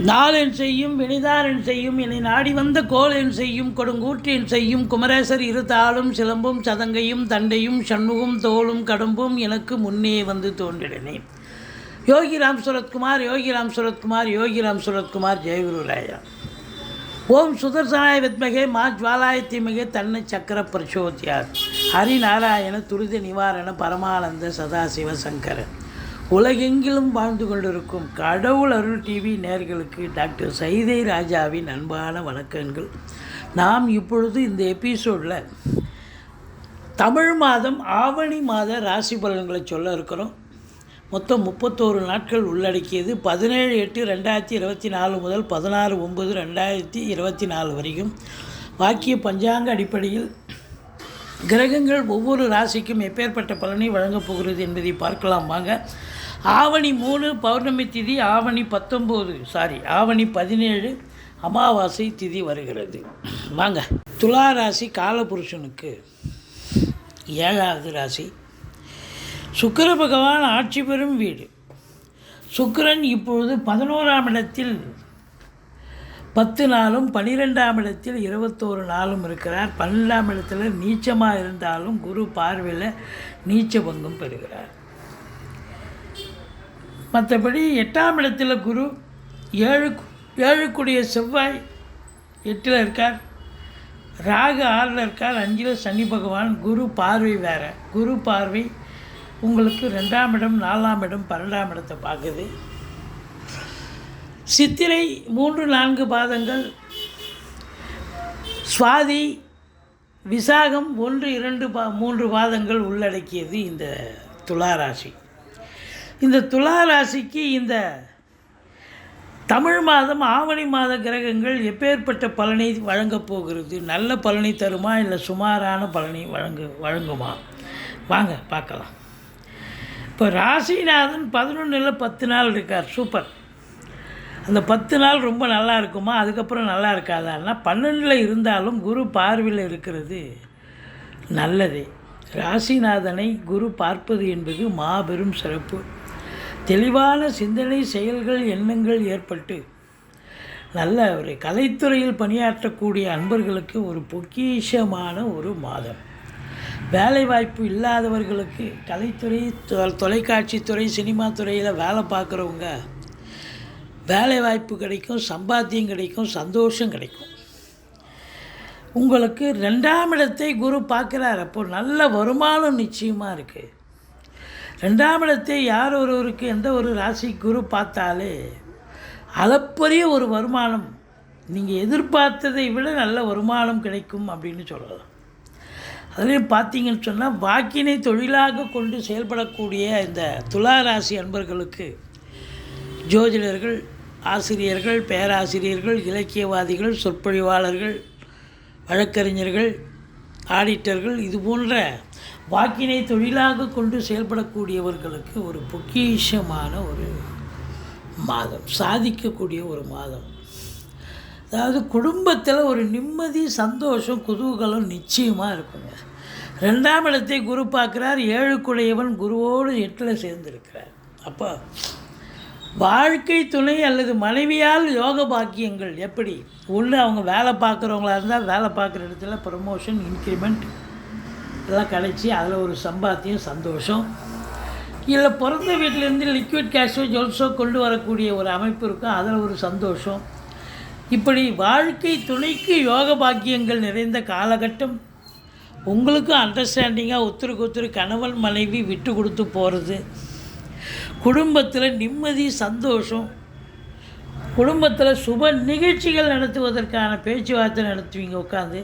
நாளென் செய்யும் வினைதானென் செய்யும் என்னை நாடி வந்த கோளென் செய்யும் கொடுங்கூற்றென் செய்யும் குமரேசர் இருத்தாளும் சிலம்பும் சதங்கையும் தண்டையும் சண்முகம் தோளும் கடம்பும் எனக்கு முன்னே வந்து தோன்றினேன். யோகிராம் சுரத்குமார் யோகிராம் சுரத்குமார் யோகிராம் சுரத்குமார் ஜெயகுருராயா. ஓம் சுதர்சனாய வித்மகே மா ஜ்வாலாய தீமகே தன்னை சக்கர பிரச்சோத்யார். ஹரிநாராயண துரித நிவாரண பரமானந்த சதாசிவ சங்கரன். உலகெங்கிலும் வாழ்ந்து கொண்டிருக்கும் கடவுள் அருள் டிவி நேயர்களுக்கு டாக்டர் சைதை ராஜாவின் அன்பான வணக்கங்கள். நாம் இப்பொழுது இந்த எபிசோடில் தமிழ் மாதம் ஆவணி மாத ராசி பலன்களை சொல்ல இருக்கிறோம். மொத்தம் 31 நாட்கள் உள்ளடக்கியது. 17/8/2024 முதல் 16/9/2024 வரைக்கும் வாக்கிய பஞ்சாங்க அடிப்படையில் கிரகங்கள் ஒவ்வொரு ராசிக்கும் எப்பேற்பட்ட பலனை வழங்கப் போகிறது என்பதை பார்க்கலாம் வாங்க. ஆவணி 3 பௌர்ணமி திதி, ஆவணி 17 அமாவாசை திதி வருகிறது. வாங்க. துலா ராசி காலபுருஷனுக்கு 7வது ராசி. சுக்கிர பகவான் ஆட்சி பெறும் வீடு. சுக்கிரன் இப்பொழுது 11ஆம் இடத்தில் 10 நாளும் 12ஆம் இடத்தில் 21 நாளும் இருக்கிறார். 12ஆம் இடத்துல நீச்சமாக இருந்தாலும் குரு பார்வையில் நீச்ச பங்கம் பெறுகிறார். மற்றபடி 8ஆம் இடத்துல குரு, 7 செவ்வாய் 8 இருக்கார், ராகு 6 இருக்கார், 5 சனி பகவான். குரு பார்வை வேறு. குரு பார்வை உங்களுக்கு 2ஆம் இடம், 4ஆம் இடம், 12ஆம் இடத்தை பார்க்குது. சித்திரை 3-4 பாதங்கள், சுவாதி விசாகம் 1-2-3 பாதங்கள் உள்ளடக்கியது இந்த துளாராசி. இந்த துளாராசிக்கு இந்த தமிழ் மாதம் ஆவணி மாத கிரகங்கள் எப்பேற்பட்ட பலனை வழங்கப் போகிறது? நல்ல பலனை தருமா இல்லை சுமாரான பலனை வழங்குமா? வாங்க பார்க்கலாம். இப்போ ராசிநாதன் 11ல் 10 நாள் இருக்கார். சூப்பர். அந்த 10 நாள் ரொம்ப நல்லா இருக்குமா? அதுக்கப்புறம் நல்லா இருக்காதான்னா 12ல் இருந்தாலும் குரு பார்வையில் இருக்கிறது நல்லதே. ராசிநாதனை குரு பார்ப்பது என்பது மாபெரும் சிறப்பு. தெளிவான சிந்தனை, செயல்கள், எண்ணங்கள் ஏற்பட்டு நல்ல ஒரு கலைத்துறையில் பணியாற்றக்கூடிய அன்பர்களுக்கு ஒரு பொக்கிஷமான ஒரு மாதம். வேலைவாய்ப்பு இல்லாதவர்களுக்கு கலைத்துறை, தொலைக்காட்சித்துறை, சினிமா துறையில் வேலை பார்க்குறவங்க வேலைவாய்ப்பு கிடைக்கும், சம்பாத்தியம் கிடைக்கும், சந்தோஷம் கிடைக்கும். உங்களுக்கு 2ஆம் இடத்தை குரு பார்க்குறார். அப்போது நல்ல வருமானம் நிச்சயமாக இருக்குது. 2ஆம் இடத்தை யார் ஒருவருக்கு எந்த ஒரு ராசி குரு பார்த்தாலே அளப்பரிய ஒரு வருமானம், நீங்கள் எதிர்பார்த்ததை விட நல்ல வருமானம் கிடைக்கும் அப்படின்னு சொல்லலாம். அதுலேயும் பார்த்தீங்கன்னு சொன்னால் வாக்கினை தொழிலாக கொண்டு செயல்படக்கூடிய இந்த துலா ராசி அன்பர்களுக்கு ஜோதிடர்கள், ஆசிரியர்கள், பேராசிரியர்கள், இலக்கியவாதிகள், சொற்பொழிவாளர்கள், வழக்கறிஞர்கள், ஆடிட்டர்கள், இது போன்ற வாக்கினை தொழிலாக கொண்டு செயல்படக்கூடியவர்களுக்கு ஒரு பொக்கிஷமான ஒரு மாதம், சாதிக்கக்கூடிய ஒரு மாதம். அதாவது குடும்பத்தில் ஒரு நிம்மதி, சந்தோஷம், குதூகலம் நிச்சயமாக இருக்குங்க. 2ஆம் இடத்தை குரு பார்க்குறார். 7 குருவோடு 8 சேர்ந்திருக்கிறார். அப்போ வாழ்க்கை துணை அல்லது மனைவியால் யோக பாக்கியங்கள் எப்படி? ஒன்று அவங்க வேலை பார்க்குறவங்களா இருந்தால் வேலை பார்க்குற இடத்துல ப்ரமோஷன், இன்க்ரிமெண்ட் எல்லாம் கிடைச்சி அதில் ஒரு சம்பாத்தியம், சந்தோஷம். இல்லை பிறந்த வீட்டிலேருந்து லிக்விட் கேஷோ ஜுவல்ஸோ கொண்டு வரக்கூடிய ஒரு அமைப்பு இருக்கும், அதில் ஒரு சந்தோஷம். இப்படி வாழ்க்கை துணைக்கு யோக பாக்கியங்கள் நிறைந்த காலகட்டம். உங்களுக்கும் அண்டர்ஸ்டாண்டிங்காக ஒருத்தருக்கு கணவன் மனைவி விட்டு கொடுத்து போகிறது. குடும்பத்தில் நிம்மதி, சந்தோஷம். குடும்பத்தில் சுப நிகழ்ச்சிகள் நடத்துவதற்கான பேச்சுவார்த்தை நடத்துவீங்க. உட்காந்து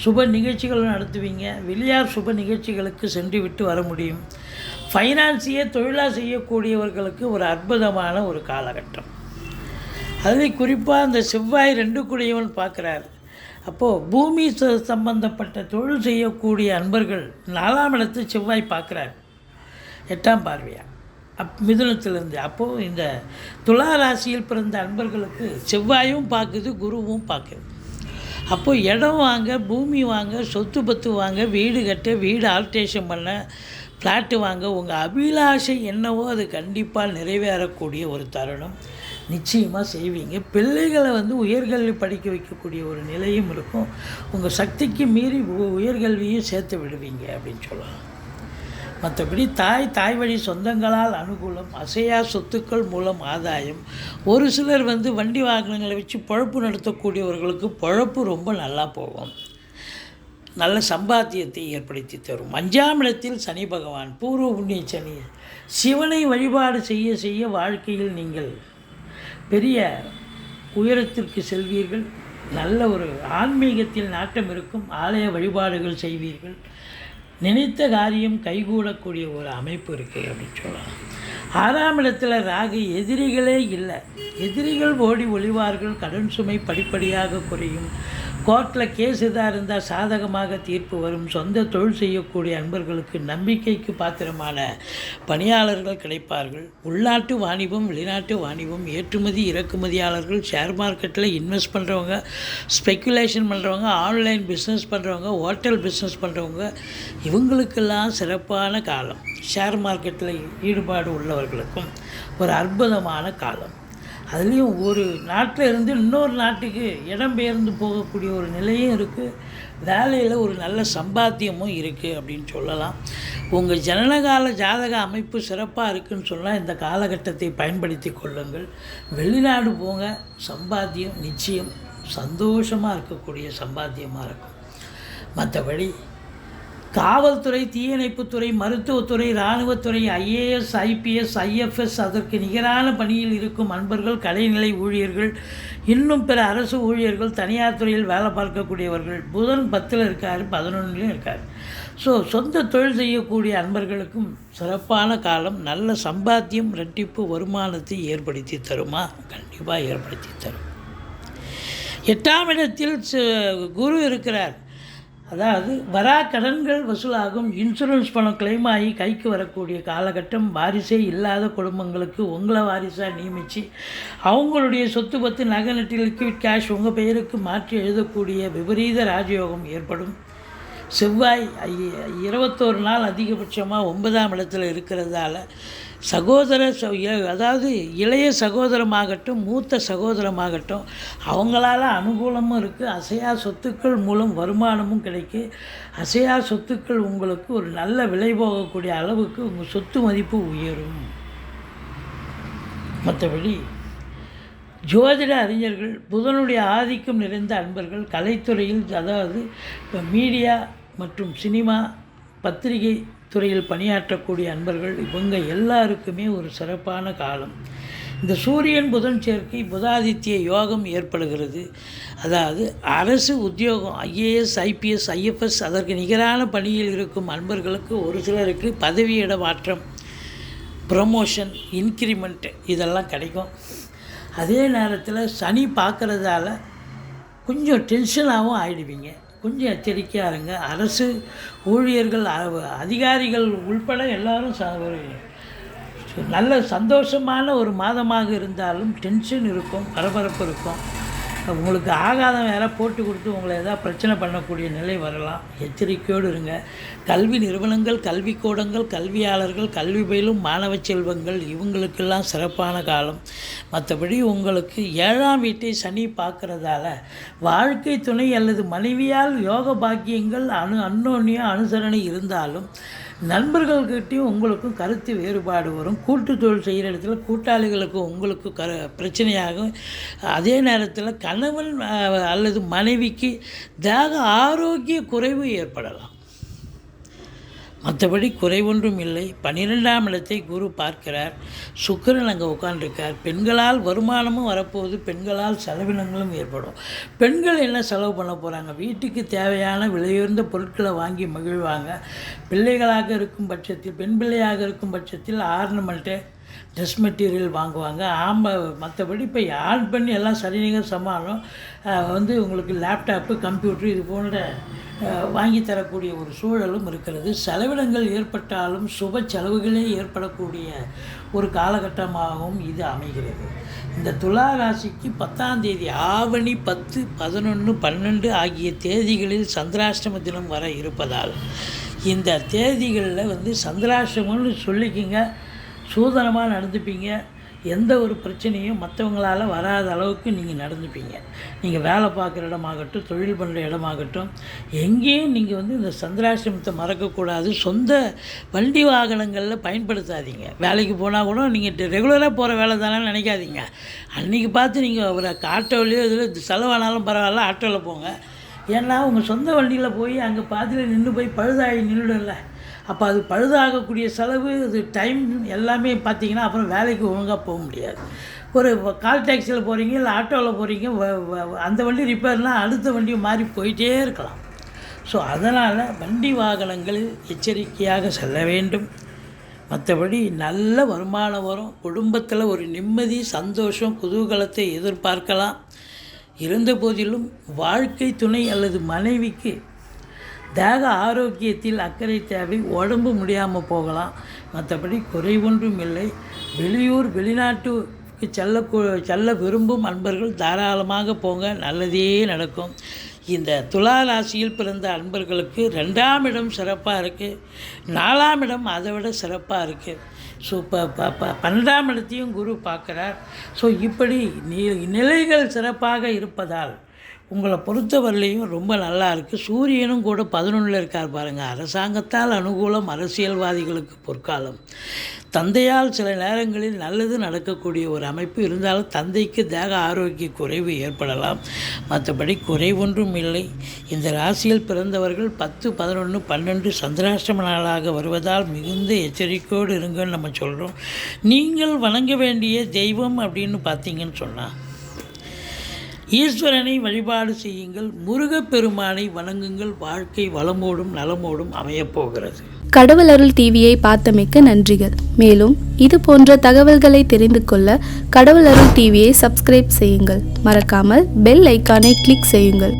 சுப நிகழ்ச்சிகள் நடத்துவீங்க. வெளியார் சுப நிகழ்ச்சிகளுக்கு சென்று விட்டு வர முடியும். ஃபைனான்ஸையே தொழிலாக செய்யக்கூடியவர்களுக்கு ஒரு அற்புதமான ஒரு காலகட்டம். அதில் குறிப்பாக அந்த செவ்வாய் 2 பார்க்குறாரு. அப்போது பூமி சம்பந்தப்பட்ட தொழில் செய்யக்கூடிய அன்பர்கள் 4ஆம் இடத்தை செவ்வாய் பார்க்குறாரு, 8ஆம் பார்வையாக மிதுனத்திலிருந்து. அப்போது இந்த துலா ராசியில் பிறந்த அன்பர்களுக்கு செவ்வாயும் பார்க்குது, குருவும் பார்க்குது. அப்போது இடம் வாங்க, பூமி வாங்க, சொத்து பத்து வாங்க, வீடு கட்ட, வீடு ஆல்ட்ரேஷன் பண்ண, ஃப்ளாட்டு வாங்க, உங்கள் அபிலாஷை என்னவோ அது கண்டிப்பாக நிறைவேறக்கூடிய ஒரு தருணம். நிச்சயமாக செய்வீங்க. பிள்ளைகளை வந்து உயர்கல்வி படிக்க வைக்கக்கூடிய ஒரு நிலையும் இருக்கும். உங்கள் சக்திக்கு மீறி உயர்கல்வியும் சேர்த்து விடுவீங்க அப்படின்னு சொல்லலாம். மற்றபடி தாய் வழி சொந்தங்களால் அனுகூலம், அசையா சொத்துக்கள் மூலம் ஆதாயம். ஒரு சிலர் வந்து வண்டி வாகனங்களை வச்சு பொழப்பு நடத்தக்கூடியவர்களுக்கு பொழப்பு ரொம்ப நல்லா போகும், நல்ல சம்பாத்தியத்தை ஏற்படுத்தி தரும். 5ஆம் இடத்தில் சனி பகவான், பூர்வ புண்ணிய சனி. சிவனை வழிபாடு செய்ய செய்ய வாழ்க்கையில் நீங்கள் பெரிய உயரத்திற்கு செல்வீர்கள். நல்ல ஒரு ஆன்மீகத்தில் நாட்டம் இருக்கும். ஆலய வழிபாடுகள் செய்வீர்கள். நினைத்த காரியம் கைகூடக்கூடிய ஒரு அமைப்பு இருக்குது அப்படின்னு சொல்லலாம். 6ஆம் இடத்துல ராகு, எதிரிகளே இல்லை, எதிரிகள் ஓடி ஒளிவார்கள். கடன் சுமை படிப்படியாக குறையும். கோர்ட்டில் கேஸ் எதாக இருந்தால் சாதகமாக தீர்ப்பு வரும். சொந்த தொழில் செய்யக்கூடிய அன்பர்களுக்கு நம்பிக்கைக்கு பாத்திரமான பணியாளர்கள் கிடைப்பார்கள். உள்நாட்டு வாணிபம், வெளிநாட்டு வாணிபம், ஏற்றுமதி இறக்குமதியாளர்கள், ஷேர் மார்க்கெட்டில் இன்வெஸ்ட் பண்ணுறவங்க, ஸ்பெக்குலேஷன் பண்ணுறவங்க, ஆன்லைன் பிஸ்னஸ் பண்ணுறவங்க, ஹோட்டல் பிஸ்னஸ் பண்ணுறவங்க, இவங்களுக்கெல்லாம் சிறப்பான காலம். ஷேர் மார்க்கெட்டில் ஈடுபாடு உள்ளவர்களுக்கும் ஒரு அற்புதமான காலம். அதுலேயும் ஒரு நாட்டில் இருந்து இன்னொரு நாட்டுக்கு இடம்பெயர்ந்து போகக்கூடிய ஒரு நிலையும் இருக்குது. வேலையில் ஒரு நல்ல சம்பாத்தியமும் இருக்குது அப்படின்னு சொல்லலாம். உங்கள் ஜனனகால ஜாதக அமைப்பு சிறப்பாக இருக்குதுன்னு சொன்னால் இந்த காலகட்டத்தை பயன்படுத்தி கொள்ளுங்கள். வெளிநாடு போங்க, சம்பாத்தியம் நிச்சயம் சந்தோஷமாக இருக்கக்கூடிய சம்பாத்தியமாக இருக்கும். மற்றபடி காவல்துறை, தீயணைப்புத்துறை, மருத்துவத்துறை, இராணுவத்துறை, ஐஏஎஸ், ஐபிஎஸ், ஐஎஃப்எஸ், அதற்கு நிகரான பணியில் இருக்கும் அன்பர்கள், கலைநிலை ஊழியர்கள், இன்னும் பிற அரசு ஊழியர்கள், தனியார் துறையில் வேலை பார்க்கக்கூடியவர்கள். புதன் 10ல் இருக்கார், 11லையும் இருக்கார். சொந்த தொழில் செய்யக்கூடிய அன்பர்களுக்கும் சிறப்பான காலம். நல்ல சம்பாத்தியம், இரட்டிப்பு வருமானத்தை ஏற்படுத்தி தருமா? கண்டிப்பாக ஏற்படுத்தி தரும். 8ஆம் இடத்தில் குரு இருக்கிறார். அதாவது வரா கடன்கள் வசூலாகும். இன்சூரன்ஸ் பணம் கிளைம் ஆகி கைக்கு வரக்கூடிய காலகட்டம். வாரிசே இல்லாத குடும்பங்களுக்கு உங்களை வாரிசாக நியமித்து அவங்களுடைய சொத்து பத்து நகை நட்டு லிக்விட் கேஷ் உங்கள் பெயருக்கு மாற்றி எழுதக்கூடிய விபரீத ராஜயோகம் ஏற்படும். செவ்வாய் 21 நாள் அதிகபட்சமாக 9ஆம் இடத்துல இருக்கிறதால அதாவது இளைய சகோதரமாகட்டும், மூத்த சகோதரமாகட்டும், அவங்களால அனுகூலமும் இருக்குது. அசையா சொத்துக்கள் மூலம் வருமானமும் கிடைக்கும். அசையா சொத்துக்கள் உங்களுக்கு ஒரு நல்ல விலை போகக்கூடிய அளவுக்கு உங்கள் சொத்து மதிப்பு உயரும். மற்றபடி ஜோதிட அறிஞர்கள், புதனுடைய ஆதிக்கம் நிறைந்த அன்பர்கள், கலைத்துறையில் அதாவது இப்போ மீடியா மற்றும் சினிமா, பத்திரிகை துறையில் பணியாற்றக்கூடிய அன்பர்கள், இவங்க எல்லாருக்குமே ஒரு சிறப்பான காலம். இந்த சூரியன் புதன் சேர்க்கை புதாதித்ய யோகம் ஏற்படுகிறது. அதாவது அரசு உத்தியோகம், ஐஏஎஸ், ஐபிஎஸ், ஐஎஃப்எஸ், அதற்கு நிகரான பணியில் இருக்கும் அன்பர்களுக்கு ஒரு சிலருக்கு பதவியிட மாற்றம், ப்ரமோஷன், இன்க்ரிமெண்ட் இதெல்லாம் கிடைக்கும். அதே நேரத்தில் சனி பார்க்குறதால கொஞ்சம் டென்ஷனாகவும் ஆகிடுவீங்க. கொஞ்சம் எச்சரிக்கையாக இருங்க. அரசு ஊழியர்கள், அதிகாரிகள் உள்பட எல்லோரும் ஒரு நல்ல சந்தோஷமான ஒரு மாதமாக இருந்தாலும் டென்ஷன் இருக்கும், பரபரப்பு இருக்கும். உங்களுக்கு ஆகாதம் வேற போட்டு கொடுத்து உங்களை எதாவது பிரச்சனை பண்ணக்கூடிய நிலை வரலாம். எச்சரிக்கையோடு இருங்க. கல்வி நிறுவனங்கள், கல்விக்கூடங்கள், கல்வியாளர்கள், கல்வி பயிலும் மாணவ செல்வங்கள், இவங்களுக்கெல்லாம் சிறப்பான காலம். மற்றபடி உங்களுக்கு 7ஆம் வீட்டை சனி பார்க்குறதால வாழ்க்கை துணை அல்லது மனைவியால் யோக பாக்கியங்கள், அன்னோன்ய அனுசரணை இருந்தாலும் நண்பர்கள்கிட்டையும் உங்களுக்கும் கருத்து வேறுபாடு வரும். கூட்டு தொழில் செய்கிற இடத்துல கூட்டாளிகளுக்கு உங்களுக்கு பிரச்சனையாகும். அதே நேரத்தில் கணவன் அல்லது மனைவிக்கு தேக ஆரோக்கிய குறைவு ஏற்படலாம். மற்றபடி குறைவொன்றும் இல்லை. 12ஆம் இடத்தை குரு பார்க்கிறார். சுக்கிரன் அங்கே உட்காண்டிருக்கார். பெண்களால் வருமானமும் வரப்போகுது, பெண்களால் செலவினங்களும் ஏற்படும். பெண்கள் என்ன செலவு பண்ண போகிறாங்க? வீட்டுக்கு தேவையான விலையுயர்ந்த பொருட்களை வாங்கி மகிழ்வாங்க. பிள்ளைகளாக இருக்கும் பட்சத்தில், பெண் பிள்ளையாக இருக்கும் பட்சத்தில் ஆர்னமெண்ட்டு, ட்ரெஸ் மெட்டீரியல் வாங்குவாங்க. மற்றபடி இப்போ ஆன் பண்ணி எல்லாம் சரிநிகர் சமாளம் உங்களுக்கு லேப்டாப்பு, கம்ப்யூட்டர் இது போன்ற வாங்கி தரக்கூடிய ஒரு சூழலும் இருக்கிறது. செலவினங்கள் ஏற்பட்டாலும் சுப செலவுகளே ஏற்படக்கூடிய ஒரு காலகட்டமாகவும் இது அமைகிறது. இந்த துலா ராசிக்கு 10ஆம் தேதி ஆவணி 10, 11, 12 ஆகிய தேதிகளில் சந்திராஷ்டம தினம் வர இருப்பதால் இந்த தேதிகளில் சந்திராஷ்டமம்னு சொல்லிக்கிங்க. சூதனமாக நடந்துப்பீங்க. எந்த ஒரு பிரச்சனையும் மற்றவங்களால் வராத அளவுக்கு நீங்கள் நடந்துப்பீங்க. நீங்கள் வேலை பார்க்குற இடமாகட்டும், தொழில் பண்ணுற இடமாகட்டும், எங்கேயும் நீங்கள் வந்து இந்த சந்திராஷ்டமத்தை மறக்கக்கூடாது. சொந்த வண்டி வாகனங்களில் பயன்படுத்தாதீங்க. வேலைக்கு போனால் கூட நீங்கள் ரெகுலராக போகிற வேலை தானே நினைக்காதீங்க. அன்றைக்கி பார்த்து நீங்கள் ஒரு ஆட்டோவிலையோ இதில் செலவானாலும் பரவாயில்ல, ஆட்டோவில் போங்க. ஏன்னா உங்கள் சொந்த வண்டியில் போய் அங்கே பாதியில் நின்று போய் பழுதாகி நின்றுடல. அப்போ அது பழுதாகக்கூடிய செலவு, அது டைம் எல்லாமே பார்த்திங்கன்னா அப்புறம் வேலைக்கு ஒழுங்காக போக முடியாது. ஒரு கால் டாக்ஸியில் போகிறீங்க, இல்லை ஆட்டோவில் போகிறீங்க, அந்த வண்டி ரிப்பேர்னால் அடுத்த வண்டி மாறி போயிட்டே இருக்கலாம். ஸோ அதனால் வண்டி வாகனங்களில் எச்சரிக்கையாக செல்ல வேண்டும். மற்றபடி நல்ல வருமானம் வரும். குடும்பத்தில் ஒரு நிம்மதி, சந்தோஷம், குதூகலத்தை எதிர்பார்க்கலாம். இருந்த போதிலும் வாழ்க்கை துணை அல்லது மனைவிக்கு தேக ஆரோக்கியத்தில் அக்கறை தேவை. உடம்பு முடியாமல் போகலாம், மற்றபடி குறை ஒன்றும் இல்லை. வெளியூர் வெளிநாட்டுக்கு செல்ல விரும்பும் அன்பர்கள் தாராளமாக போங்க, நல்லதே நடக்கும். இந்த துலா ராசியில் பிறந்த அன்பர்களுக்கு 2ஆம் இடம் சிறப்பாக இருக்குது, 4ஆம் இடம் அதை விட சிறப்பாக இருக்குது. ஸோ இப்போ 12ஆம் இடத்தையும் குரு பார்க்குறார். ஸோ இப்படி நிலைகள் சிறப்பாக இருப்பதால் உங்களை பொறுத்தவரையிலையும் ரொம்ப நல்லா இருக்குது. சூரியனும் கூட 11ல் இருக்கார் பாருங்கள். அரசாங்கத்தால் அனுகூலம், அரசியல்வாதிகளுக்கு பொற்காலம். தந்தையால் சில நேரங்களில் நல்லது நடக்கக்கூடிய ஒரு அமைப்பு இருந்தாலும் தந்தைக்கு தேக ஆரோக்கிய குறைவு ஏற்படலாம். மற்றபடி குறை ஒன்றும் இல்லை. இந்த ராசியில் பிறந்தவர்கள் 10, 11, 12 சந்திராஷ்டம நாளாக வருவதால் மிகுந்த எச்சரிக்கையோடு இருங்கன்னு நம்ம சொல்கிறோம். நீங்கள் வணங்க வேண்டிய தெய்வம் அப்படின்னு பார்த்தீங்கன்னு சொன்னால் ஈஸ்வரனை வழிபாடு செய்யுங்கள், முருகப்பெருமானை வணங்குங்கள். வாழ்க்கை வளமோடும் நலமோடும் அமையப்போகிறது. கடவுள் அருள் டிவியை பார்த்தமைக்கு நன்றிகள். மேலும் இது போன்ற தகவல்களை தெரிந்து கொள்ள கடவுள் அருள் டிவியை சப்ஸ்கிரைப் செய்யுங்கள். மறக்காமல் பெல் ஐக்கானை கிளிக் செய்யுங்கள்.